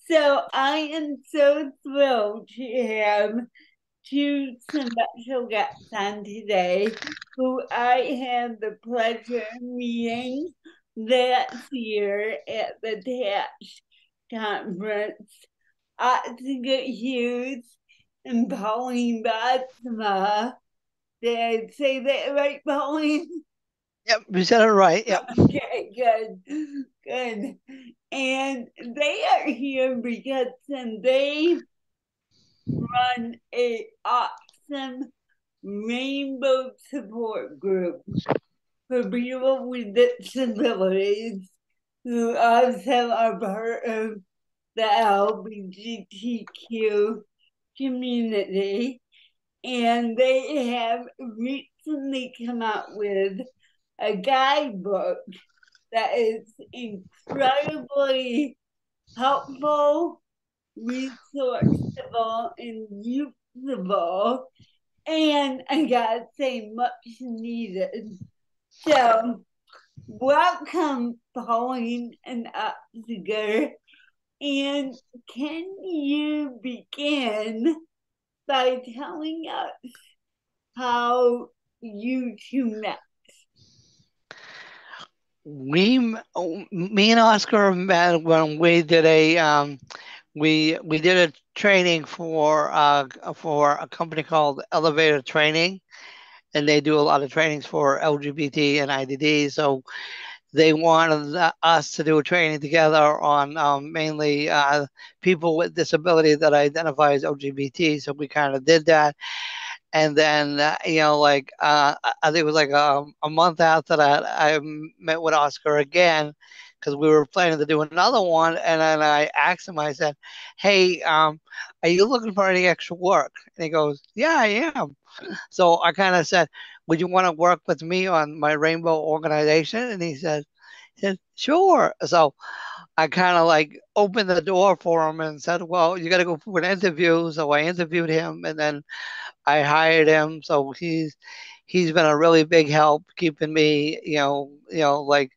So I am so thrilled to have two special guests on today who I had the pleasure of meeting last year at the TACH conference. Hughes and Pauline Bosma. Did I say that right, Pauline? Yep, you said it right. Yep. Okay, good, good. And they are here because they run a awesome rainbow support group for people with disabilities who also are part of the LGBTQ community. And they have recently come out with a guidebook that is incredibly helpful, resourceful, and usable, and I gotta say, much needed. So, welcome, Pauline and Oscar. And can you begin by telling us how you two met? Me and Oscar met when we did we did a training for a company called Elevatus Training, and they do a lot of trainings for LGBT and IDD. So they wanted us to do a training together on mainly people with disability that identify as LGBT. So we kind of did that, and then I think it was like a month after that I met with Oscar again because we were planning to do another one, and then I asked him. I said, "Hey, are you looking for any extra work?" And he goes, "Yeah, I am." So I kind of said, "Would you want to work with me on my rainbow organization?" And he said, "Sure." So I kind of like opened the door for him and said, "Well, you got to go for an interview." So I interviewed him, and then I hired him, so he's been a really big help keeping me, like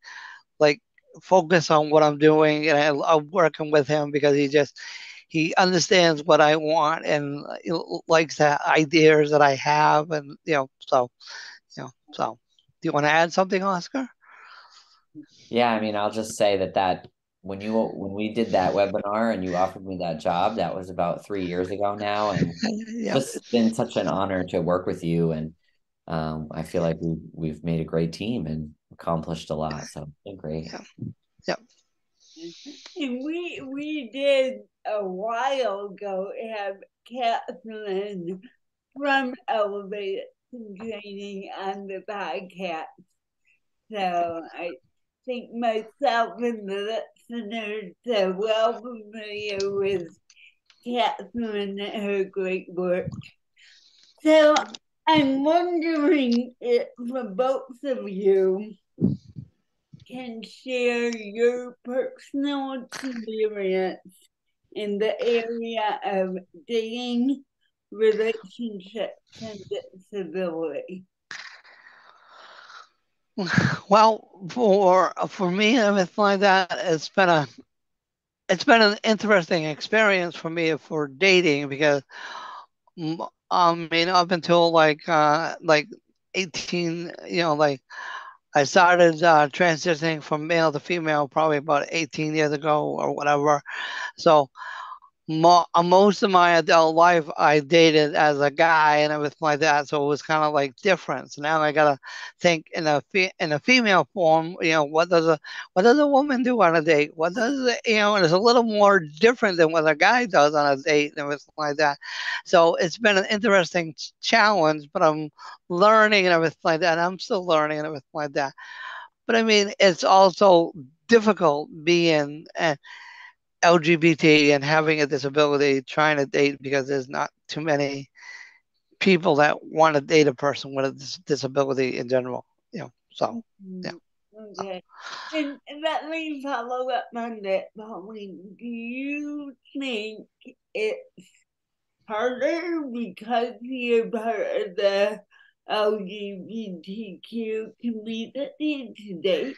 focus on what I'm doing, and I'm working with him because he understands what I want and likes the ideas that I have, and so. Do you want to add something, Oscar? Yeah, I mean, I'll just say that when we did that webinar and you offered me that job, that was about 3 years ago now, and Yep. just been such an honor to work with you. And I feel like we've made a great team and accomplished a lot. So it's been great. Yep. Yep. And we did a while ago have Catherine from Elevated Training on the podcast. So I think myself and the listeners are well familiar with Catherine and her great work. So I'm wondering if for both of you can share your personal experience in the area of dating, relationships, and disability. Well, for me and everything like that, it's been an interesting experience for me for dating because I mean up until like 18, like I started transitioning from male to female probably about 18 years ago or whatever. So most of my adult life I dated as a guy and everything like that, so it was kind of like different. So now I gotta think in a female form. What does a woman do on a date? What does and it's a little more different than what a guy does on a date and everything like that. So it's been an interesting challenge, but I'm learning and everything like that. I'm still learning and everything like that. But I mean, it's also difficult being LGBT and having a disability trying to date because there's not too many people that want to date a person with a disability in general. So yeah. Mhm. Okay. And let me follow up on that, Pauline. Do you think it's harder because you're part of the LGBTQ community today?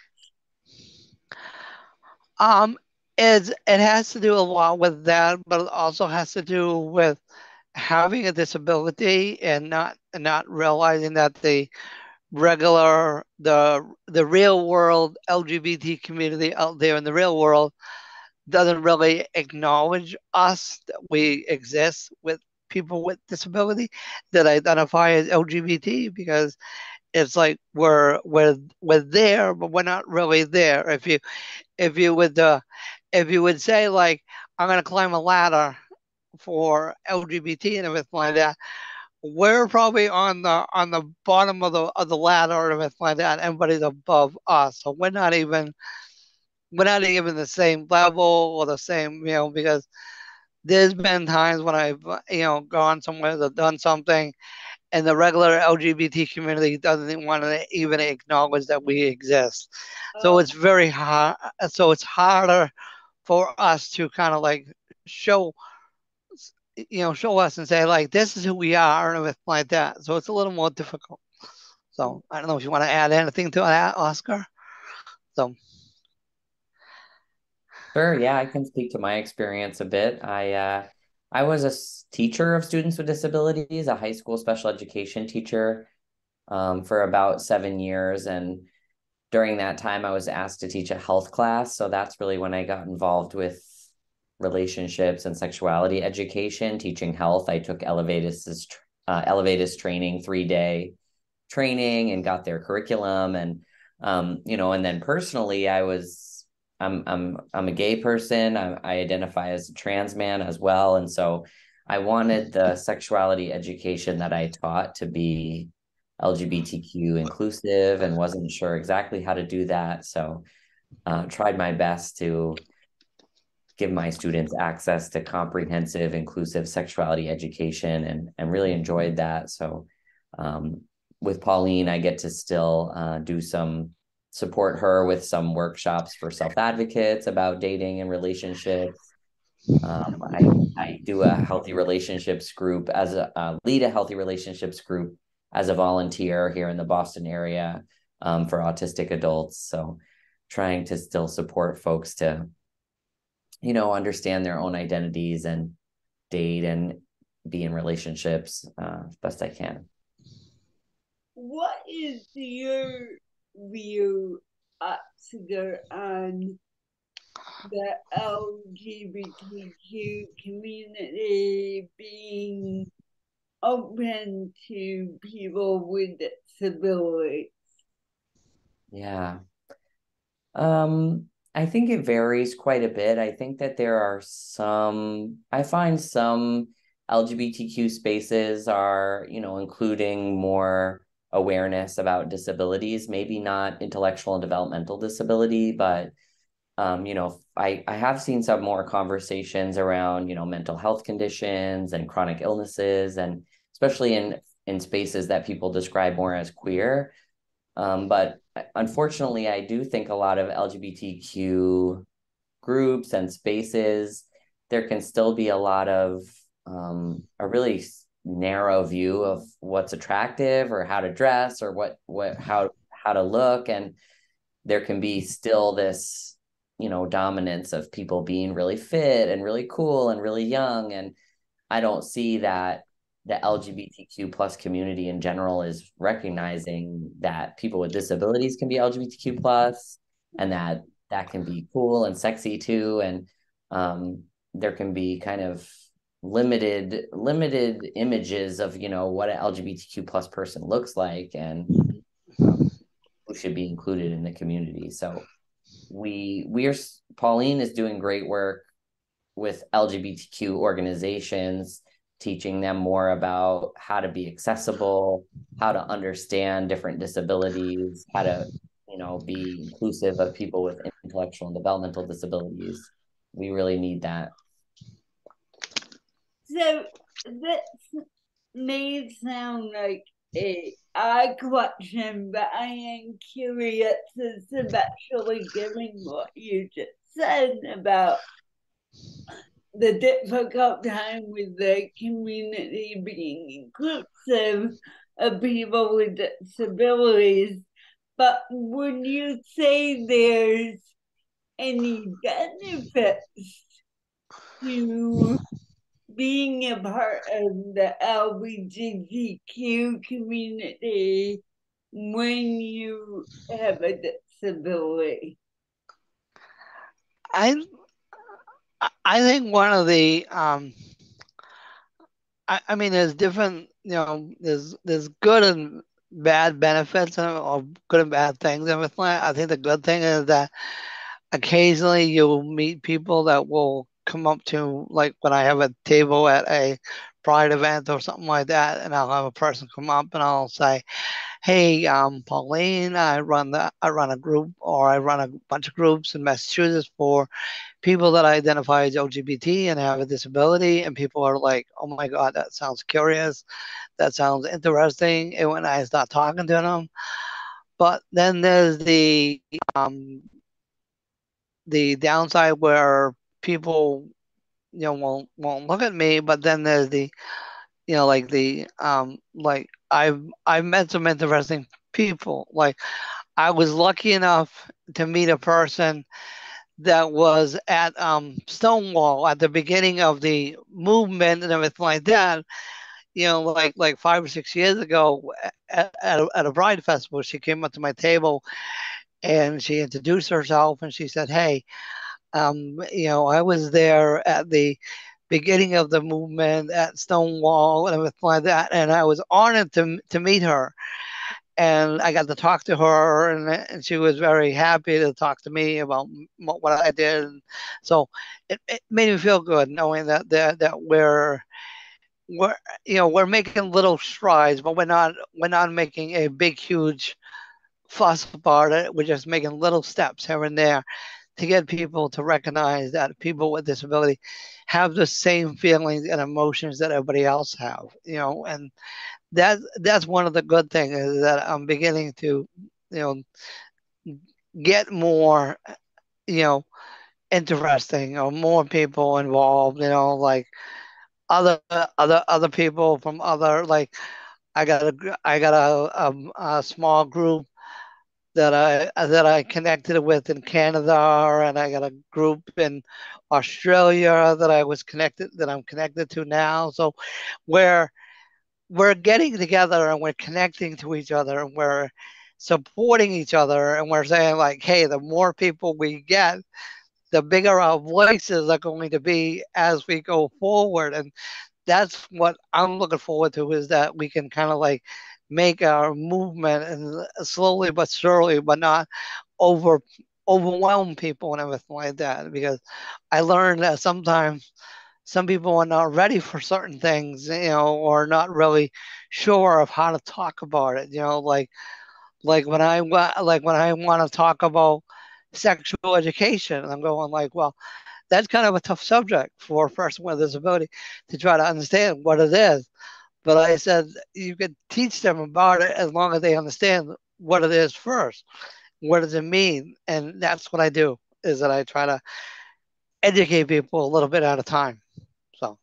Um, it has to do a lot with that, but it also has to do with having a disability and not realizing that the real world LGBT community out there in the real world doesn't really acknowledge us, that we exist with people with disability that identify as LGBT, because it's like we're there, but we're not really there. If you would if you would say like, I'm gonna climb a ladder for LGBT and everything like that, we're probably on the bottom of the ladder or everything like that. Everybody's above us, so we're not even the same level or the same, because there's been times when I've gone somewhere or done something, and the regular LGBT community doesn't want to even acknowledge that we exist. So Oh, it's very hard. So it's harder for us to kind of like show, show us and say like, this is who we are and everything like that. So it's a little more difficult. So I don't know if you want to add anything to that, Oscar. So Sure, yeah, I can speak to my experience a bit. I was a teacher of students with disabilities, a high school special education teacher, for about 7 years. And during that time, I was asked to teach a health class. So that's really when I got involved with relationships and sexuality education, teaching health. I took Elevatus training, 3 day training, and got their curriculum. And and then personally, I'm a gay person. I identify as a trans man as well, and so I wanted the sexuality education that I taught to be LGBTQ inclusive, and wasn't sure exactly how to do that. So tried my best to give my students access to comprehensive, inclusive sexuality education, and really enjoyed that. So um, with Pauline, I get to still support her with some workshops for self-advocates about dating and relationships. I do a healthy relationships group lead a healthy relationships group as a volunteer here in the Boston area, for autistic adults. So trying to still support folks to, understand their own identities and date and be in relationships as best I can. what is your view, Oscar, on the LGBTQ community being open to people with disabilities? Yeah. I think it varies quite a bit. I think that I find some LGBTQ spaces are, including more awareness about disabilities, maybe not intellectual and developmental disability, but I have seen some more conversations around, mental health conditions and chronic illnesses, and especially in spaces that people describe more as queer. But unfortunately, I do think a lot of LGBTQ groups and spaces, there can still be a lot of a really narrow view of what's attractive or how to dress or how to look. And there can be still this, dominance of people being really fit and really cool and really young. And I don't see that the LGBTQ plus community in general is recognizing that people with disabilities can be LGBTQ plus, and that can be cool and sexy too. And there can be kind of limited images of, what an LGBTQ plus person looks like, and who should be included in the community. So Pauline is doing great work with LGBTQ organizations, teaching them more about how to be accessible, how to understand different disabilities, how to, be inclusive of people with intellectual and developmental disabilities. We really need that. So this may sound like a odd question, but I am curious, especially given what you just said about the difficult time with the community being inclusive of people with disabilities. But would you say there's any benefits to being a part of the LGBTQ community when you have a disability? I I think one of the I mean there's different, there's good and bad benefits, or good and bad things in it. I think the good thing is that occasionally you'll meet people that will come up to, like when I have a table at a pride event or something like that, and I'll have a person come up and I'll say, "Hey, Pauline, I run a group, or I run a bunch of groups in Massachusetts for people that identify as LGBT and have a disability." And people are like, "Oh my God, that sounds curious. That sounds interesting." And when I start talking to them, but then there's um, the downside where people, won't look at me. But then there's the, like like I've met some interesting people. Like I was lucky enough to meet a person that was at Stonewall at the beginning of the movement and everything like that. Like 5 or 6 years ago at a Pride festival, she came up to my table and she introduced herself and she said, "Hey, I was there at the beginning of the movement at Stonewall and everything like that, and I was honored to meet her." And I got to talk to her, and she was very happy to talk to me about what I did. And so it made me feel good knowing that we're we're making little strides, but we're not making a big huge fuss about it. We're just making little steps here and there to get people to recognize that people with disability have the same feelings and emotions that everybody else have. And that's one of the good things, is that I'm beginning to, you know, get more, you know, interesting, or more people involved. Like other people from other, like I got a small group that I connected with in Canada, and I got a group in Australia that I'm connected to now. So where we're getting together and we're connecting to each other and we're supporting each other, and we're saying like, hey, the more people we get, the bigger our voices are going to be as we go forward. And that's what I'm looking forward to, is that we can kind of like make our movement, and slowly but surely, but not over overwhelm people and everything like that. Because I learned that sometimes some people are not ready for certain things, or not really sure of how to talk about it. Like when I want to talk about sexual education, I'm going like, well, that's kind of a tough subject for a person with a disability to try to understand what it is. But I said you could teach them about it as long as they understand what it is first. What does it mean? And that's what I do, is that I try to educate people a little bit at a time. So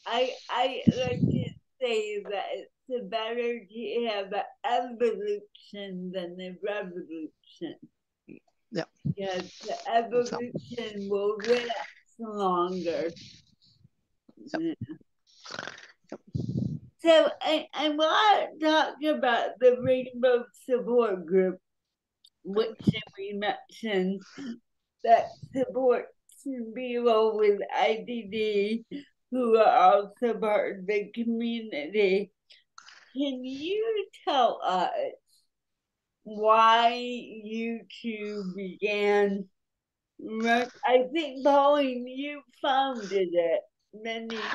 I like to say that it's better to have an evolution than a revolution. yeah. Yes, the So evolution will last longer. yep. So I want to talk about the Rainbow Support Group, which we mentioned that supports people with IDD who are also part of the community. Can you tell us why you two began? I think, Pauline, you founded it many years.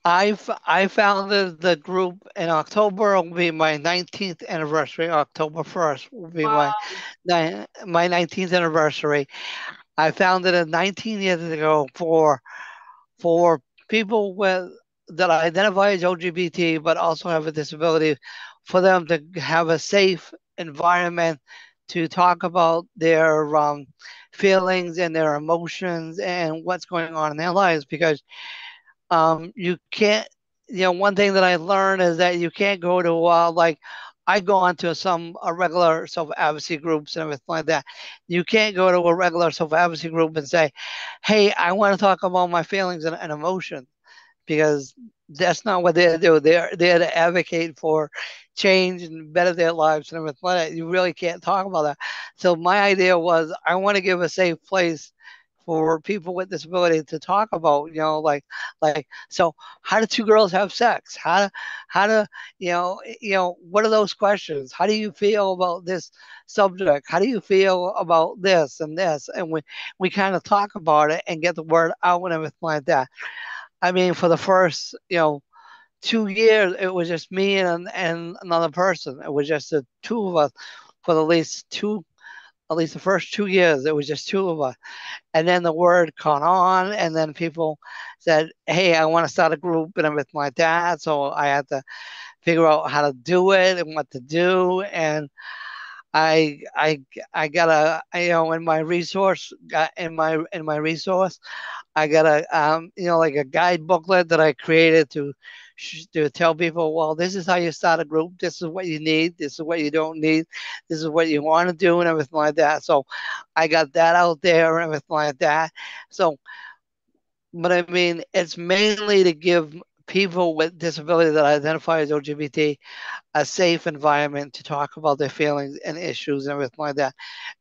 I I founded the group in October. Will be my 19th anniversary. October 1st will be Wow. my 19th anniversary. I founded it 19 years ago for people with that identify as LGBT but also have a disability, for them to have a safe environment to talk about their feelings and their emotions and what's going on in their lives. Because you can't, one thing that I learned is that you can't go to like I go onto some regular self-advocacy groups and everything like that. You can't go to a regular self-advocacy group and say, hey, I want to talk about my feelings and emotions, because that's not what they do. They're there to advocate for change and better their lives and everything like that. You really can't talk about that. So my idea was I want to give a safe place for people with disability to talk about, so how do two girls have sex? How do what are those questions? How do you feel about this subject? How do you feel about this and this? And we kind of talk about it and get the word out and everything like that. I mean, for the first, 2 years, it was just me and another person. It was just the two of us for at least the first 2 years. It was just two of us. And then the word caught on, and then people said, hey, I want to start a group and everything like that. So I had to figure out how to do it and what to do. And I I I got in my resource I got like a guide booklet that I created to tell people, well, this is how you start a group. This is what you need. This is what you don't need. This is what you want to do and everything like that. So I got that out there and everything like that. So, but I mean, it's mainly to give people with disability that identify as LGBT a safe environment to talk about their feelings and issues and everything like that,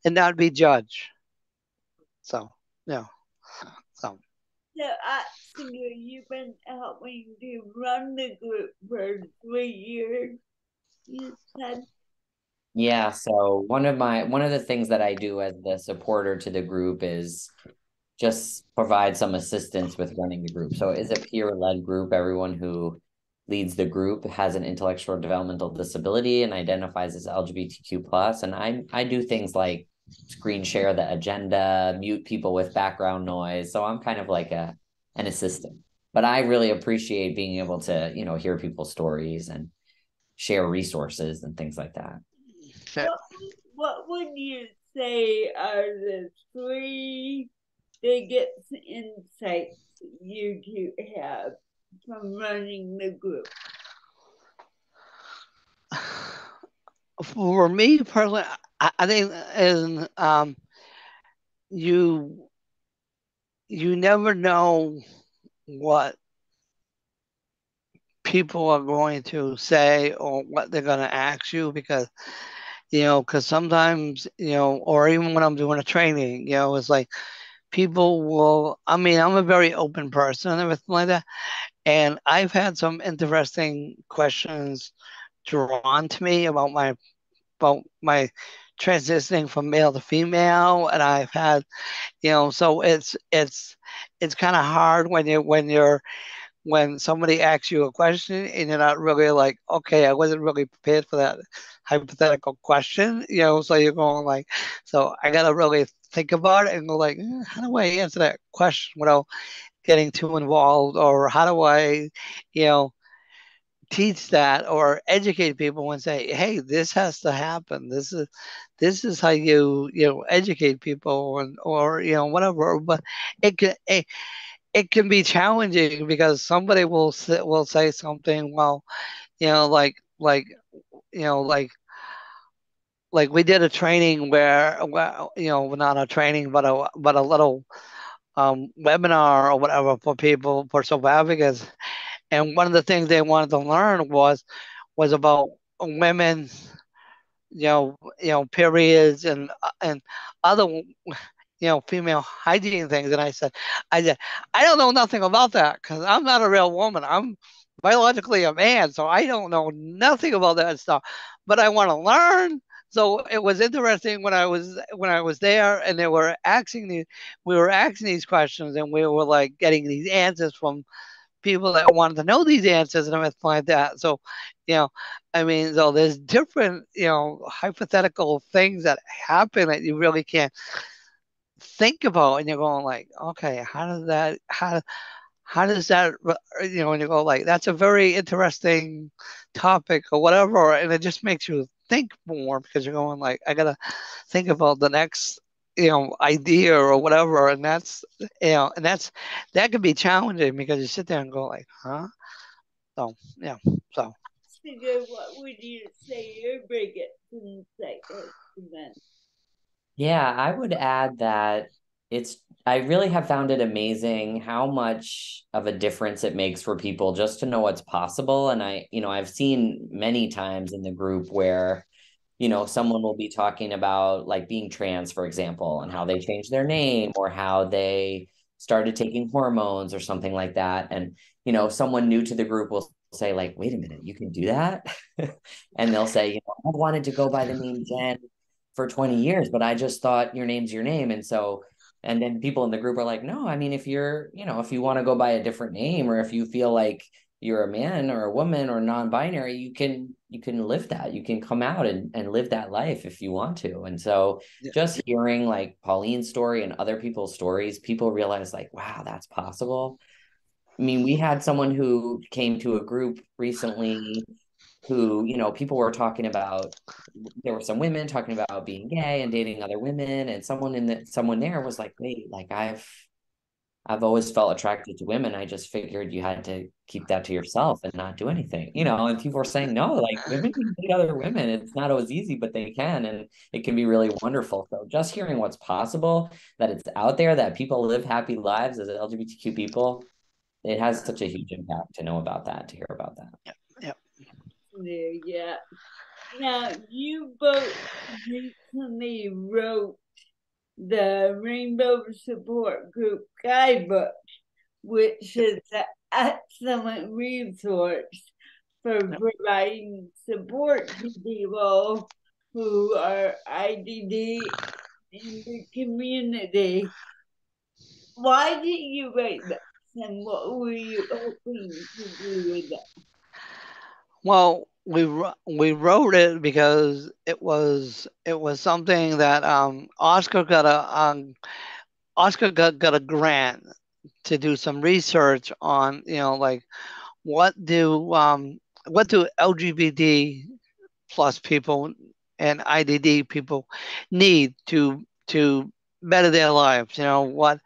and not be judged. So, yeah. So. So, Singer, you've been helping to run the group for 3 years, you said? Yeah, so one of the things that I do as the supporter to the group is just provide some assistance with running the group. So it's a peer-led group. Everyone who leads the group has an intellectual developmental disability and identifies as LGBTQ plus. And I do things like screen share the agenda, mute people with background noise. So I'm kind of like an assistant. But I really appreciate being able to, hear people's stories and share resources and things like that. What would you say are the three biggest insights you two have from running the group? For me personally, I think is you you never know what people are going to say or what they're going to ask you, because sometimes, or even when I'm doing a training, it's like people will, I mean, I'm a very open person and everything like that. And I've had some interesting questions drawn to me about my transitioning from male to female, and I've had, so it's kind of hard when somebody asks you a question and you're not really like, okay, I wasn't really prepared for that hypothetical question, so you're going like, so I gotta really think about it and go like, how do I answer that question without getting too involved, or how do I, you know, teach that or educate people and say, hey, this has to happen. This is how educate people, and or whatever. But it can it can be challenging because somebody will say something. Well, like you know like we did a training where, well, not a training but a little webinar or whatever for people, for self advocates, and one of the things they wanted to learn was about women, periods and other, female hygiene things. And I said, I don't know nothing about that because I'm not a real woman. I'm biologically a man, so I don't know nothing about that stuff. But I want to learn. So it was interesting when I was there, and we were asking these questions, and we were like getting these answers from people that wanted to know these answers and everything like that. So, you know, I mean, so there's different, hypothetical things that happen that you really can't think about, and you're going like, okay, how does that, and you go like, that's a very interesting topic or whatever, and it just makes you think more because you're going like, I gotta think about the next, idea or whatever, and that can be challenging because you sit there and go like, huh? So yeah, so Jessica, what would you say your biggest insight has been? Yeah, I would add that I really have found it amazing how much of a difference it makes for people just to know what's possible. And I've seen many times in the group where, someone will be talking about like being trans, for example, and how they changed their name or how they started taking hormones or something like that. And, someone new to the group will say, like, wait a minute, you can do that? And they'll say, I've wanted to go by the name Jen for 20 years, but I just thought your name's your name. And then people in the group are like, no, I mean, if if you want to go by a different name, or if you feel like you're a man or a woman or non-binary, you can live that. You can come out and live that life if you want to. And so Yeah. just hearing like Pauline's story and other people's stories, people realize like, wow, that's possible. I mean, we had someone who came to a group recently who, people were talking about, there were some women talking about being gay and dating other women, and someone there was like, wait, like I've always felt attracted to women. I just figured you had to keep that to yourself and not do anything, and people were saying, no, like women can date other women. It's not always easy, but they can, and it can be really wonderful. So just hearing what's possible, that it's out there, that people live happy lives as LGBTQ people, it has such a huge impact to know about that, to hear about that. Yeah. Yeah. Now, you both recently wrote the Rainbow Support Group Guidebook, which is an excellent resource for providing support to people who are IDD in the community. Why did you write this, and what were you hoping to do with it? Well, we wrote it because it was something that Oscar got a grant to do some research on, like what do um what do LGBT plus people and IDD people need to better their lives. What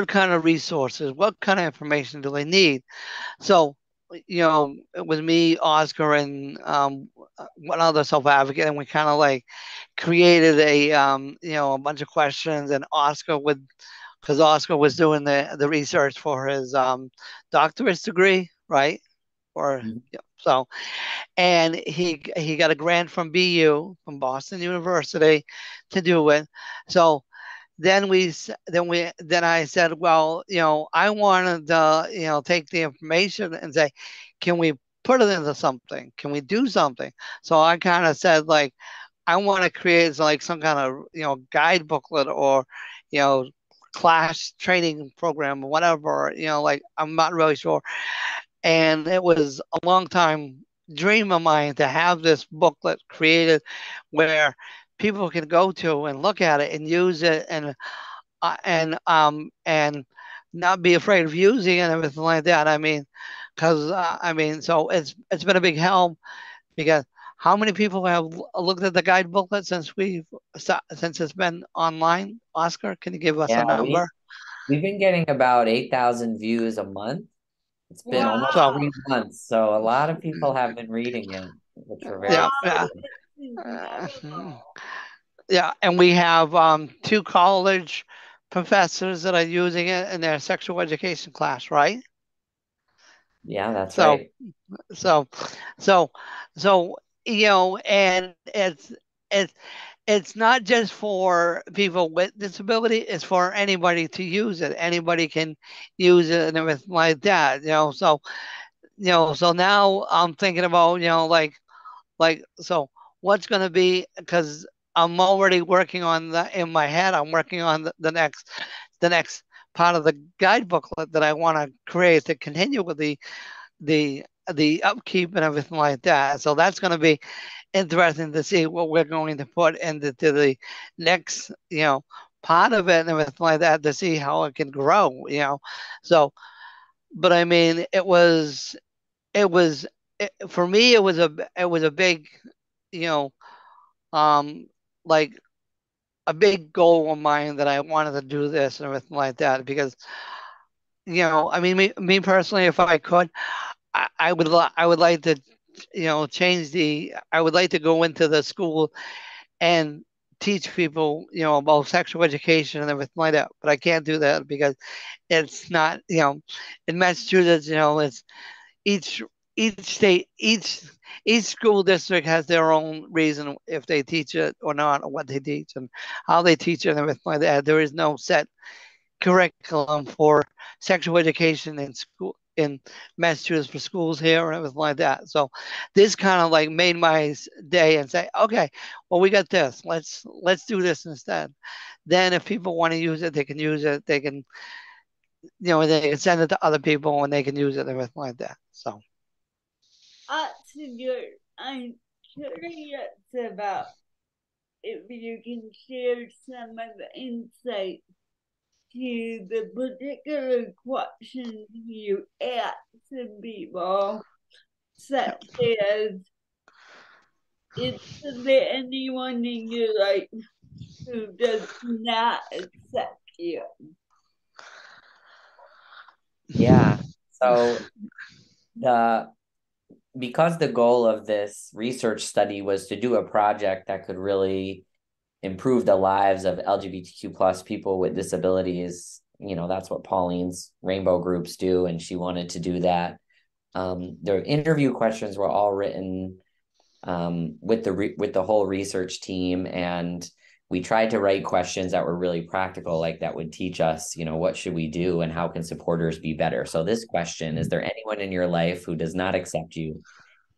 kind of resources, what kind of information do they need? So, it was me, Oscar, and one other self advocate, and we kind of like created a bunch of questions, and because Oscar was doing the research for his doctorate degree, right? Or Mhm. yeah, so, and he got a grant from from Boston University to do it. So then I said, well, I wanted to take the information and say, can we put it into something? Can we do something? So I kind of said, like, I want to create like some kind of guide booklet, or you know class training program or whatever. Like, I'm not really sure. And it was a long time dream of mine to have this booklet created where people can go to and look at it and use it, and not be afraid of using it and everything like that. I mean, because so it's been a big help, because how many people have looked at the guide booklet since it's been online? Oscar, can you give us a Yeah, number? we've been getting about 8,000 views a month. It's been Yeah. almost So, Wow. 3 months, so a lot of people have been reading it, which we're very yeah, Wow, yeah. excited. that's Uh, incredible. yeah, and we have two college professors that are using it in their sexual education class, right? Yeah, that's So, right. so, so, so, and it's not just for people with disability; it's for anybody to use it. Anybody can use it and everything like that. So now I'm thinking about, so what's going to be, because I'm already working on that in my head. I'm working on the next part of the guide booklet that I want to create to continue with the the upkeep and everything like that. So that's going to be interesting to see what we're going to put into the next part of it and everything like that, to see how it can grow. So, but I mean, for me, it was a big, you know um like a big goal of mine, that I wanted to do this and everything like that, because I mean, me personally, if I could, I would like to change the. I would like to go into the school and teach people, about sexual education and everything like that. But I can't do that because it's not, in Massachusetts, it's each each state, each school district has their own reason if they teach it or not, or what they teach and how they teach it and everything like that. There is no set curriculum for sexual education in school in Massachusetts for schools here and everything like that. So this kind of like made my day and say, okay, well we got this. Let's do this instead. Then if people want to use it, they can use it. They can they can send it to other people and they can use it and everything like that. So that's good. I'm curious about if you can share some of the insight to the particular questions you ask some people, such as, is there anyone in your life who does not accept you? Yeah. So the because the goal of this research study was to do a project that could really improve the lives of LGBTQ plus people with disabilities. That's what Pauline's rainbow groups do, and she wanted to do that. The interview questions were all written with the whole research team, and we tried to write questions that were really practical, like that would teach us, what should we do and how can supporters be better. So this question, is there anyone in your life who does not accept you?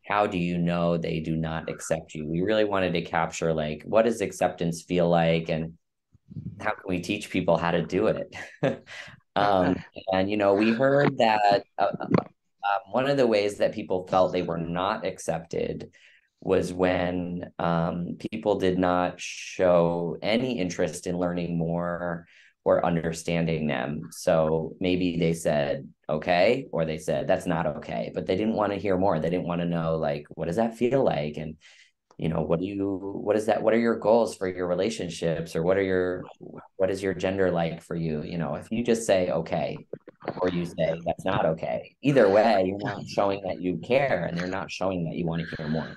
How do you know they do not accept you? We really wanted to capture, like, what does acceptance feel like, and how can we teach people how to do it? um, and we heard that one of the ways that people felt they were not accepted was when people did not show any interest in learning more or understanding them. So maybe they said, okay, or they said, that's not okay, but they didn't want to hear more. They didn't want to know, like, what does that feel like? And, what is that? What are your goals for your relationships? Or what is your gender like for you? If you just say, okay, or you say that's not okay. Either way, you're not showing that you care, and they're not showing that you want to hear more.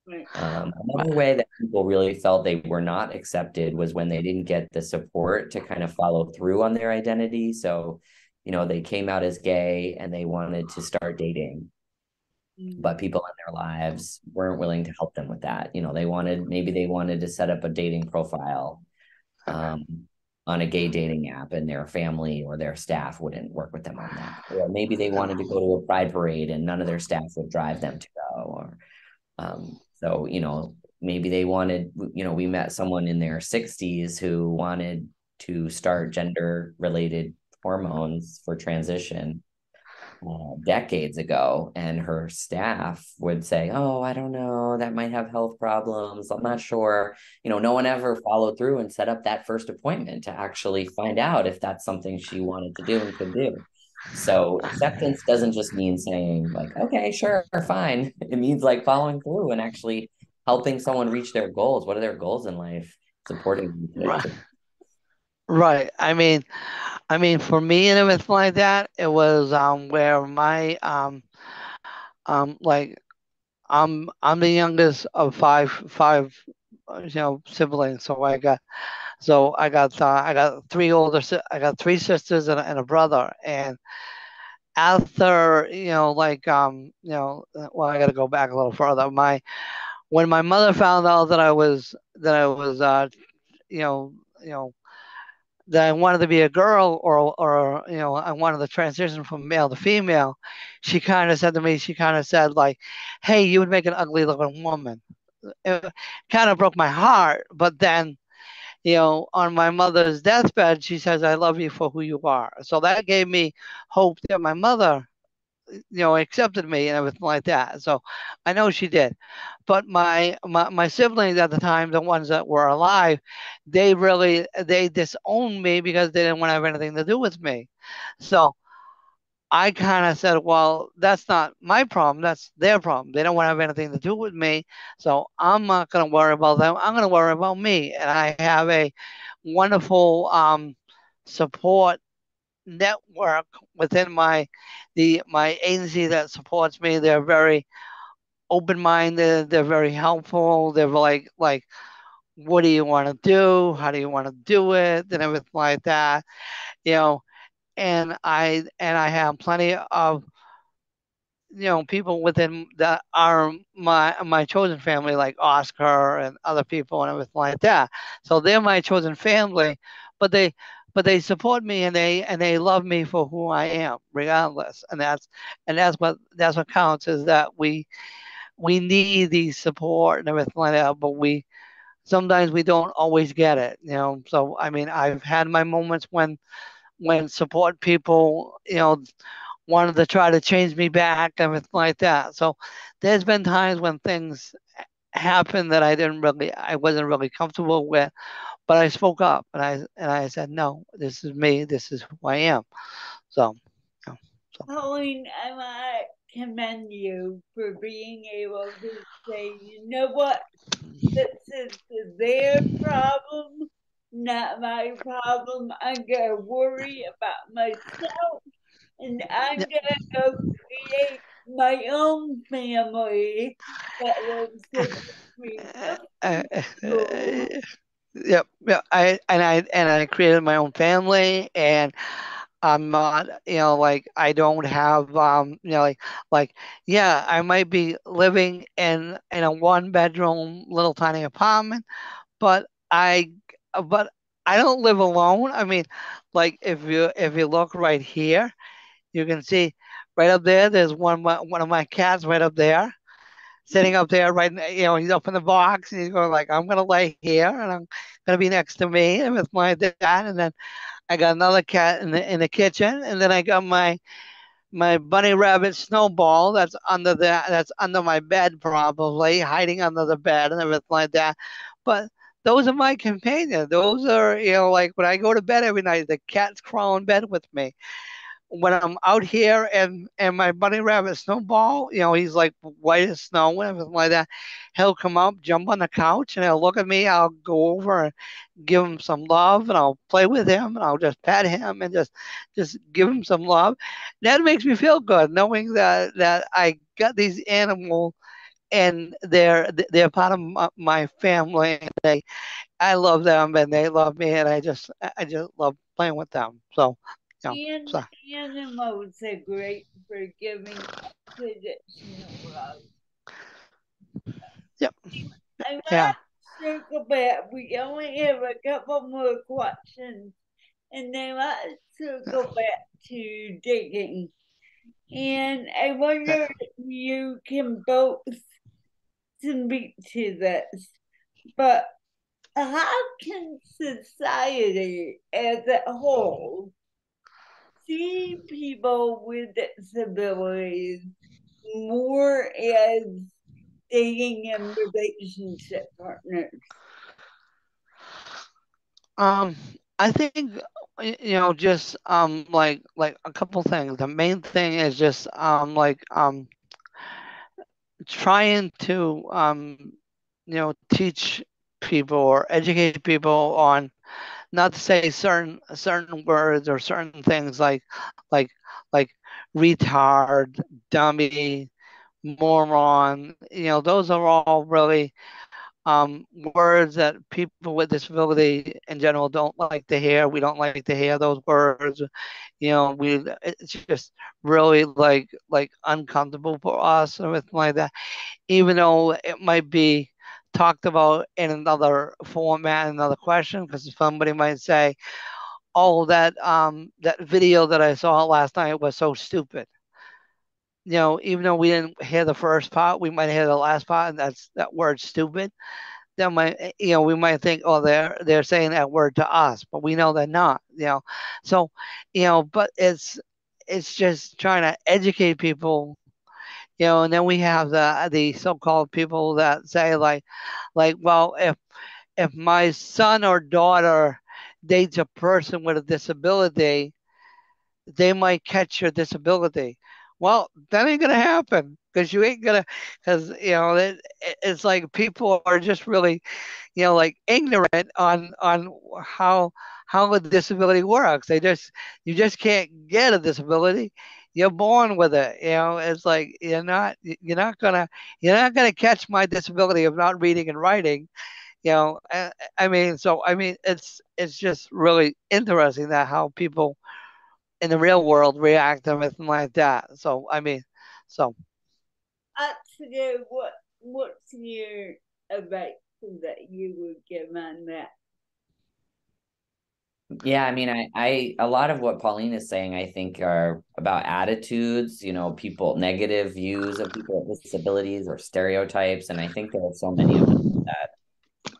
Right. Another way that people really felt they were not accepted was when they didn't get the support to kind of follow through on their identity. So, they came out as gay and they wanted to start dating, but people in their lives weren't willing to help them with that. Maybe they wanted to set up a dating profile on a gay dating app, and their family or their staff wouldn't work with them on that. Or maybe they wanted to go to a pride parade and none of their staff would drive them to go. Or so, maybe they wanted, we met someone in their 60s who wanted to start gender related hormones for transition decades ago, and her staff would say, oh, I don't know, that might have health problems, I'm not sure. No one ever followed through and set up that first appointment to actually find out if that's something she wanted to do and could do. So acceptance doesn't just mean saying, like, okay, sure, fine. It means like following through and actually helping someone reach their goals. What are their goals in life? Supporting them right, right. I mean, for me and everything like that, it was where my like I'm the youngest of five siblings. I got three sisters and a brother. And after well, I got to go back a little further. My When my mother found out that I was you know you know that I wanted to be a girl, or I wanted to transition from male to female, she kind of said to me, she kind of said like, "Hey, you would make an ugly looking woman." It kind of broke my heart, but then on my mother's deathbed, she says, "I love you for who you are." So that gave me hope that my mother accepted me and everything like that. So I know she did. But my siblings at the time, the ones that were alive, they disowned me because they didn't want to have anything to do with me. So I kind of said, well, that's not my problem. That's their problem. They don't want to have anything to do with me. So I'm not going to worry about them. I'm going to worry about me. And I have a wonderful support network within my agency that supports me. They're very open-minded. They're very helpful. They're like, what do you want to do? How do you want to do it? And everything like that. You know, and I have plenty of people within that are my chosen family, like Oscar and other people and everything like that. So they're my chosen family, but they support me, and they love me for who I am, regardless. And that's what counts, is that we need the support and everything like that, but we sometimes we don't always get it. So I mean, I've had my moments when support people, wanted to try to change me back, everything like that. So there's been times when things happen that I wasn't really comfortable with, but I spoke up, and I said, no, this is me, this is who I am. So, you know, so Pauline, I want to commend you for being able to say, you know what, this is their problem, not my problem. I'm going to worry about myself, and I'm yeah, going to go create my own family that will support me. uh, Good uh, for you. yep, yeah. I created my own family, and I'm not, like, I don't have, like, yeah, I might be living in a one bedroom little tiny apartment, but but I don't live alone. I mean, like, if you look right here, you can see right up there. There's one of my cats right up there, sitting up there, right. He's up in the box, and he's going like, I'm gonna lay here, and I'm gonna be next to me, and with my dad, and then I got another cat in the kitchen, and then I got my bunny rabbit Snowball that's under my bed, probably hiding under the bed and everything like that. But those are my companions. Those are, like, when I go to bed every night, the cats crawl in bed with me. When I'm out here, and my bunny rabbit Snowball, he's like white as snow and everything like that. He'll come up, jump on the couch, and he'll look at me. I'll go over and give him some love, and I'll play with him, and I'll just pet him, and just give him some love. That makes me feel good, knowing that I got these animals, and they're part of my family. I love them, and they love me, and I just love playing with them. So, And so animals are great for giving unconditional love. yep, I want yeah. to circle back. We only have a couple more questions, and then let's circle back to digging. And I wonder if you can both speak to this, but how can society as a whole see people with disabilities more as dating and relationship partners? Um, I think, just like a couple things. The main thing is just trying to teach people or educate people on not to say certain words or certain things, like like retard, dummy, moron. Those are all really words that people with disability in general don't like to hear. We don't like to hear those words. It's just really like uncomfortable for us or anything like that. Even though it might be talked about in another format, another question, because somebody might say, "Oh, that video that I saw last night was so stupid." Even though we didn't hear the first part, we might hear the last part, and that's that word "stupid." That might, we might think, oh, they're saying that word to us, but we know they're not. So, but it's just trying to educate people. And then we have the so-called people that say, like, well, if my son or daughter dates a person with a disability, they might catch your disability. Well, that ain't gonna happen, because you ain't gonna, because it's like people are just really, like, ignorant on how a disability works. You just can't get a disability. you're born with it. It's like you're not gonna catch my disability of not reading and writing. I mean, it's just really interesting that how people in the real world react to everything like that. So I mean, so Actually, what's your advice that you would give on that? Yeah, I mean, I a lot of what Pauline is saying, I think, are about attitudes, people, negative views of people with disabilities or stereotypes. And I think there are so many of them that,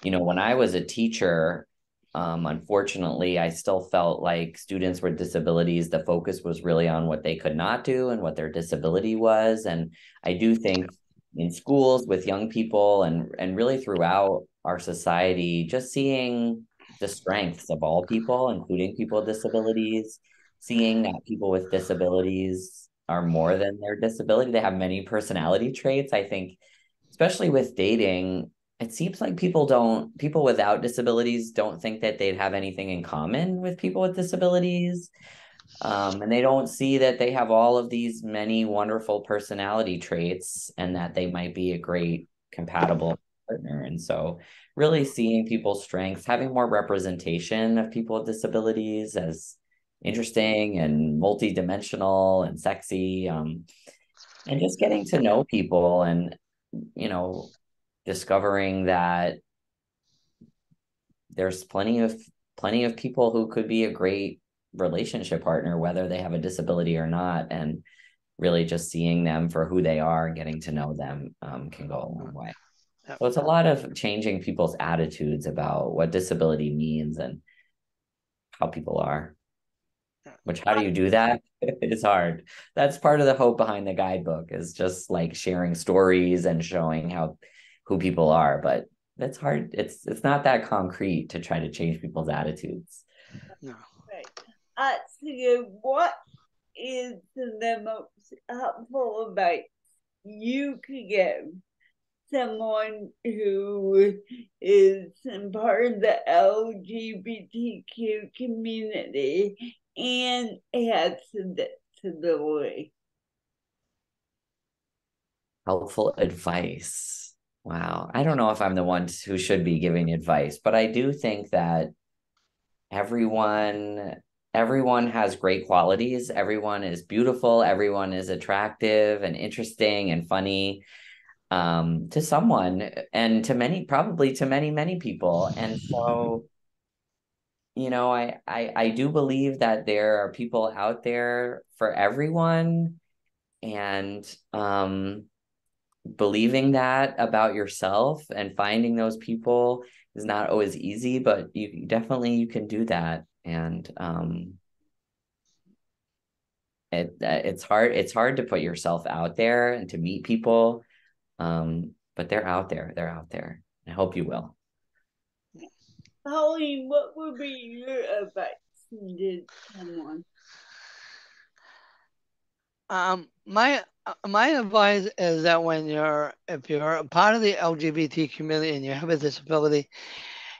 when I was a teacher, unfortunately, I still felt like students with disabilities, the focus was really on what they could not do and what their disability was. And I do think in schools with young people and really throughout our society, just seeing the strengths of all people, including people with disabilities, seeing that people with disabilities are more than their disability. They have many personality traits. I think, especially with dating, it seems like people without disabilities don't think that they'd have anything in common with people with disabilities. And they don't see that they have all of these many wonderful personality traits and that they might be a great compatible partner. And so really seeing people's strengths, having more representation of people with disabilities as interesting and multidimensional and sexy, and just getting to know people and, you know, discovering that there's plenty of people who could be a great relationship partner, whether they have a disability or not, and really just seeing them for who they are and getting to know them can go a long way. So it's a lot of changing people's attitudes about what disability means and how people are. Which, how do you do that? It's hard. That's part of the hope behind the guidebook, is just like sharing stories and showing who people are. But that's hard. It's not that concrete to try to change people's attitudes. no. Right. Actually, what is the most helpful advice you could give someone who is part of the LGBTQ community and has a disability? Helpful advice. Wow. I don't know if I'm the one who should be giving advice, but I do think that everyone everyone has great qualities. Everyone is beautiful. Everyone is attractive and interesting and funny, to someone, and to many, probably to many, many people. And so, I do believe that there are people out there for everyone. And believing that about yourself and finding those people is not always easy, but you can do that. And it's hard to put yourself out there and to meet people, but they're out there. I hope you will. Pauline, what would be your advice to someone? My advice is that if you're a part of the LGBT community and you have a disability,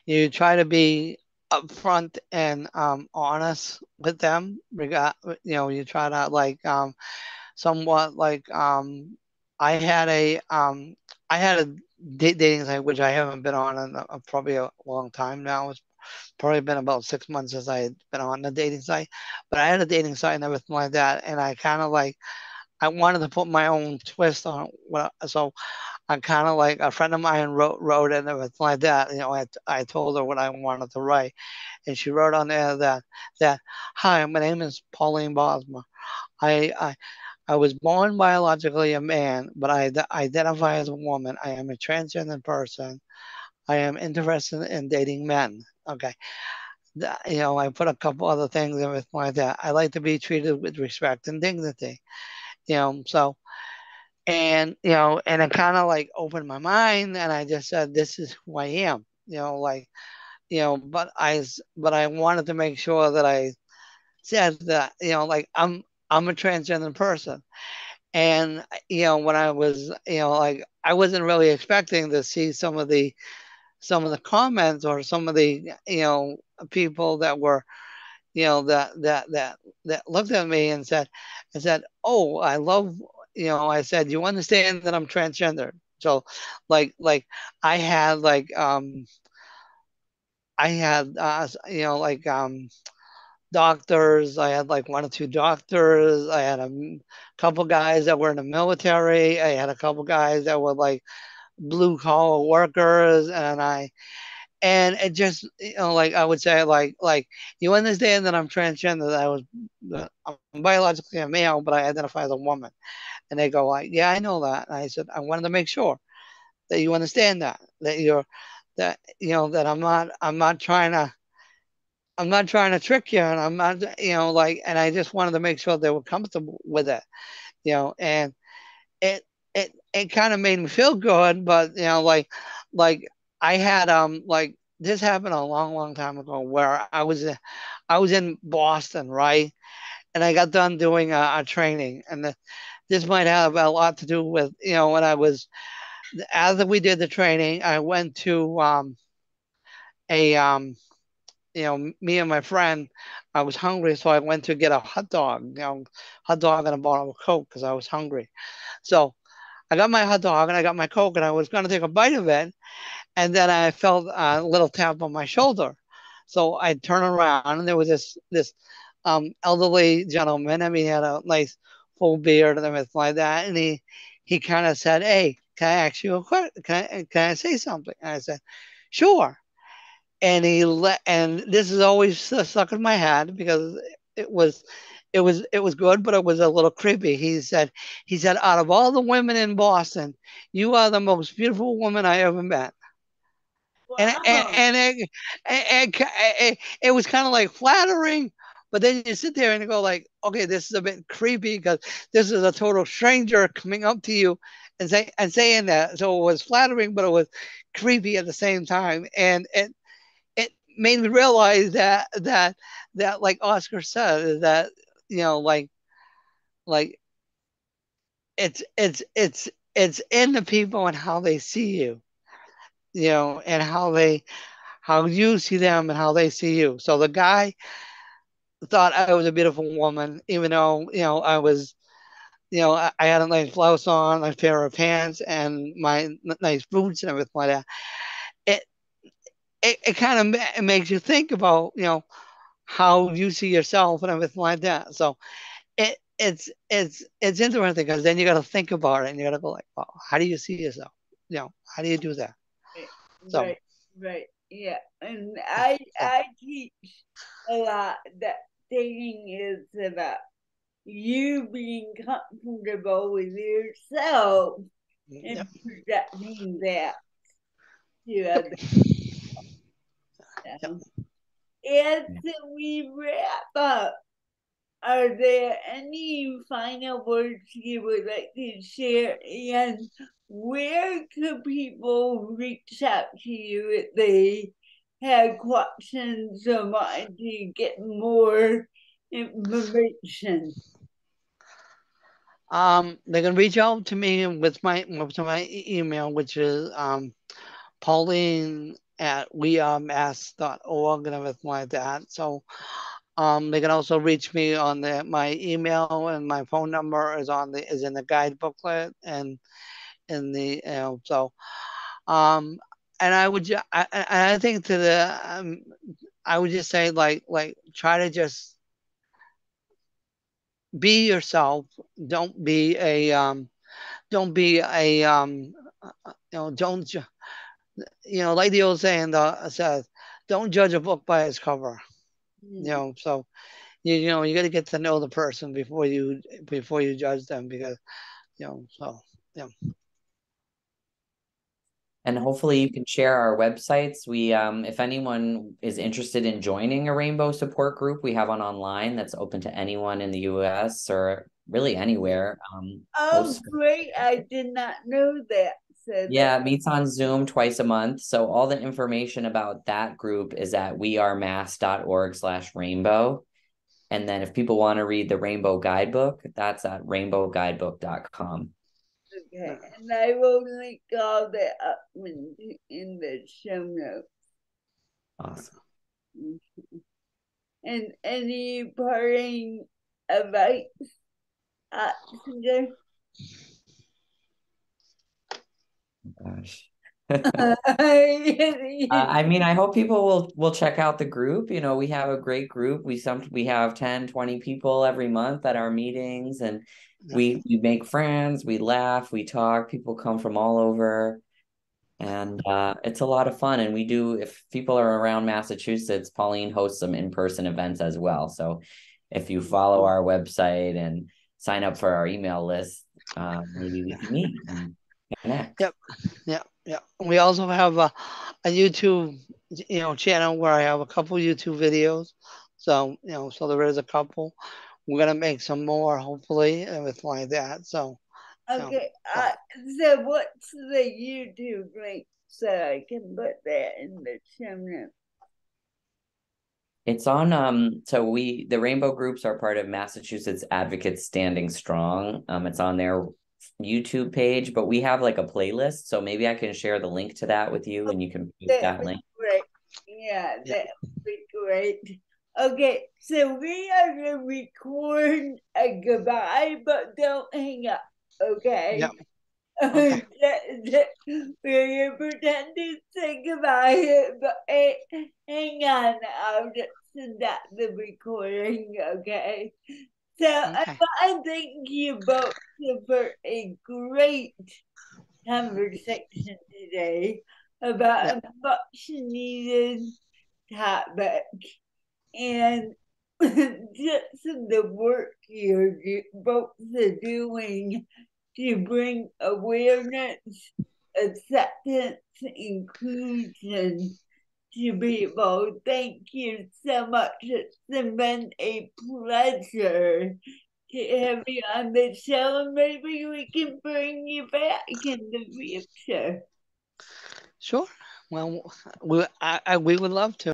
you try to be upfront and honest with them. You try to somewhat I had a dating site which I haven't been on in probably a long time now. It's probably been about 6 months since I had been on the dating site, but I had a dating site and everything like that, and I kind of I wanted to put my own twist on it. So I kind of a friend of mine wrote it and everything like that. I told her what I wanted to write, and she wrote on there that hi, my name is Pauline Bosma. I I was born biologically a man, but I identify as a woman. I am a transgender person. I am interested in dating men. Okay. I put a couple other things and everything like that. I like to be treated with respect and dignity. So and it kind of opened my mind, and I just said, this is who I am. But I wanted to make sure that I said that I'm a transgender person. And when I was I wasn't really expecting to see some of the comments or some of the people that were that looked at me and said, "Oh, I love," I said, "You understand that I'm transgender?" So, like I had like I had doctors. I had like one or two doctors. I had a couple guys that were in the military. I had a couple guys that were like blue collar workers, and it just like I would say like you understand that I'm transgender. That I was I'm biologically a male, but I identify as a woman. And they go like, yeah, I know that. And I said I wanted to make sure that you understand that you're that that I'm not trying to trick you, and I'm not and I just wanted to make sure they were comfortable with it, and it it kind of made me feel good, but like I had like this happened a long time ago where I was in Boston, right, and I got done doing a training, and this might have a lot to do with when I was after we did the training, I went to a me and my friend, I was hungry, so I went to get a hot dog, hot dog and a bottle of Coke because I was hungry. So I got my hot dog and I got my Coke and I was going to take a bite of it. And then I felt a little tap on my shoulder. So I turned around and there was this elderly gentleman. I mean, he had a nice full beard and everything like that. And he kind of said, "Hey, can I ask you a question? Can I say something?" And I said, "Sure." And and this is always stuck in my head because it was it was good, but it was a little creepy. He said, "Out of all the women in Boston, you are the most beautiful woman I ever met." Wow. It was kind of like flattering, but then you sit there and you go like, okay, this is a bit creepy because this is a total stranger coming up to you and saying that. So it was flattering, but it was creepy at the same time, and it made me realize that like Oscar said, is that like it's in the people and how they see you, and how you see them and how they see you. So the guy thought I was a beautiful woman, even though I was, I had a nice blouse on, a pair of pants, and my nice boots and everything like that. It it kind of makes you think about how you see yourself and everything like that. So it's interesting because then you got to think about it and you got to go like, well, how do you see yourself? How do you do that? Right, So right, right. Yeah. And yeah, so I teach a lot that dating is about you being comfortable with yourself yep, and projecting that to yep, others. yep. As we wrap up, are there any final words you would like to share? And where could people reach out to you if they had questions or wanted to get more information? They can reach out to me with my email, which is Pauline at wearemass.org and everything like that. So they can also reach me on my email, and my phone number is in the guide booklet and in the so um and I think I would just say like try to just be yourself. Don't be a don't be a don't like the old saying says, don't judge a book by its cover. Hmm. So you got to get to know the person before you judge them, because so yeah. And hopefully you can share our websites. We, if anyone is interested in joining a rainbow support group, we have one online that's open to anyone in the US or really anywhere. Oh, Most, great. I did not know that. So that, yeah, it meets on Zoom twice a month. So all the information about that group is at wearemass.org/rainbow. And then if people want to read the Rainbow Guidebook, that's at rainbowguidebook.com. okay. And I will link all that up in the show notes. Awesome. And any parting advice, Cinder? Gosh. I I mean, I hope people will check out the group. You know, we have a great group. We have 10, 20 people every month at our meetings, and we make friends, we laugh, we talk. People come from all over, and it's a lot of fun. And we do, if people are around Massachusetts, Pauline hosts some in-person events as well. So if you follow our website and sign up for our email list, maybe we can meet and connect. Yep. Yeah. We also have a YouTube, channel where I have a couple YouTube videos. So, so there is a couple. We're gonna make some more, hopefully, and with like that. So, Okay, so so what's the YouTube link so I can put that in the show notes? It's on so the rainbow groups are part of Massachusetts Advocates Standing Strong. It's on their YouTube page, but we have like a playlist, so maybe I can share the link to that with you and you can post That'd that be link. great. Yeah, yeah, that would be great. Okay, so we are gonna record a goodbye, but don't hang up, yeah. okay? Okay. We're gonna pretend to say goodbye, but hang on, I'll just send out the recording, okay? So I Okay. want to thank you both for a great conversation today Yeah. about a much needed topic and just the work you're both are doing to bring awareness, acceptance, inclusion to people. Thank you so much. It's been a pleasure to have you on the show, and maybe we can bring you back in the future. Sure. Well, we would love to.